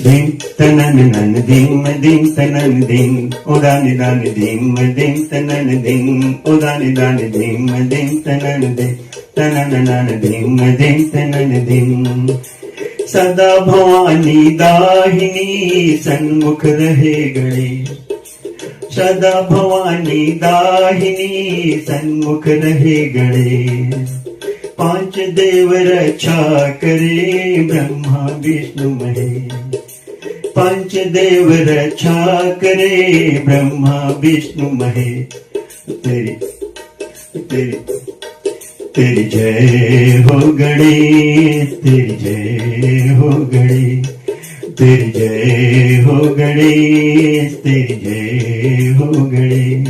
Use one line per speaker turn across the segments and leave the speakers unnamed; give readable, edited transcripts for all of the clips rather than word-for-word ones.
dim tanan nan dim tanan dim odani dan dim tanan dim odani dan dim tanan dim tanan nan dim tanan dim सदा भवानी दाहिनी सन्मुख रहे गणे सदा भवानी दाहिनी सन्मुख रहे गणे पांच देव रक्षा करे ब्रह्मा विष्णु महेश पांच देव रक्षा करे ब्रह्मा विष्णु महेश तेरी तेरी तेरी जय हो गणेश तेरी जय हो गणेश तेरी जय हो गणेश तेरी जय हो गणेश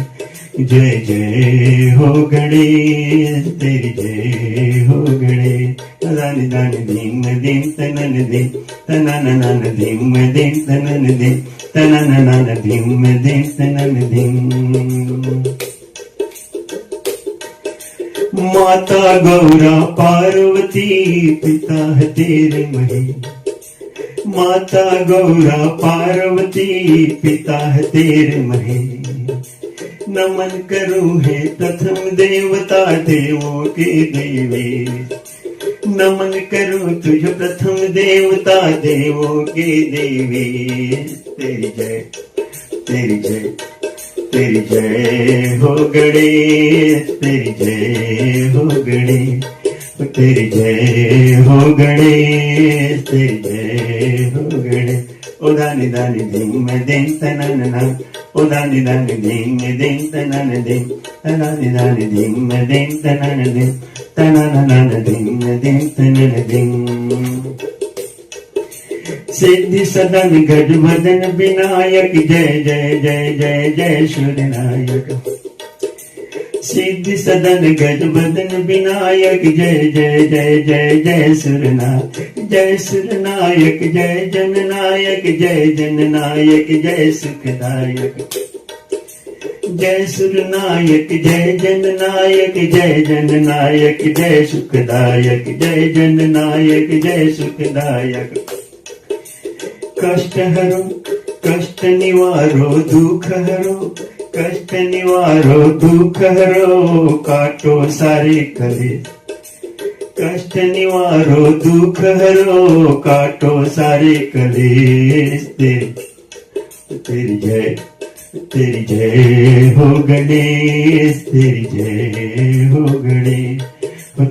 जय जय हो गणेश तेरी जय हो गणेश दानि दानि धिम धिम तनन धिम तनननन धिम धिम तनन धिम तनननन धिम धिम तनन धिम माता गौरा पार्वती पिता है तेरे महेश माता गौरा पार्वती पिता है तेरे महेश नमन करूं है प्रथम देवता देवों के देवेश नमन करूं तुझ प्रथम देवता देवों के देवेश तेरी जय तेरी जय तेरी जय हो गणेश तेरी जय हो गणेश तेरी जय हो गणेश तेरी जय हो गणेश ओ दानि दानि धिम धिम तननना ओ दानि दानि धिम धिम तनन धिम तनानि दानि धिम धिम तनन धिम तनननन धिम धिम तनन धिम सिद्धि सदन गजबदन विनायक जय जय जय जय जय सूर्यनायक सिद्धि सदन गजबदन विनायक जय जय जय जय जय सूर्यनायक जय सूर्यनायक जय जननायक जय जननायक जय सुखदायक जय सूर्यनायक जय जननायक जय जननायक जय सुखदायक जय जननायक जय सुखदायक कष्ट हरो कष्ट निवारो दुख हरो कष्ट निवारो दुख हरो काटो सारे कलेश कष्ट निवारो दुख हरो काटो सारे कलेश तेरी जय हो गणेश तेरी जय हो गणेश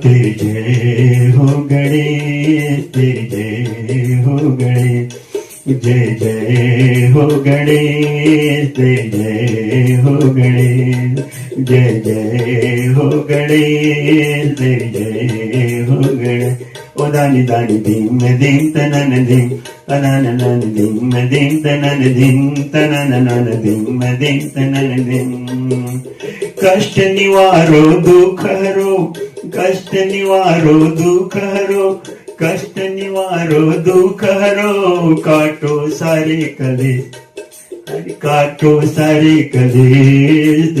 तेरी जय हो गणेश तेरी जय हो गणेश जय जय हो गणेश तेरी जय हो गणेश जय जय हो गणेश तेरी जय हो गणेश ओ दानि दानि धिम धिम तनन धिम तनननन धिम धिम तनन धिम तनननन धिम धिम तनन धिम कष्ट निवारो दुख हरो कष्ट निवारो दुख हरो कष्ट निवारो दुख हरो काटो सारे कलेश काटो सारे कलेश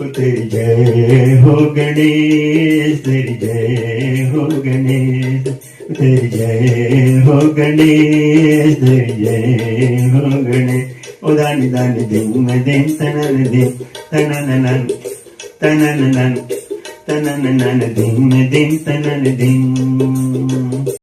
तेरी जय हो गणेश तेरी जय हो गणेश तेरी जय हो गणेश तेरी जय हो गणेश ओ दानि दानि धिम धिम तनन धिम तनननन तनननन तनननन धिम धिम तनन धिम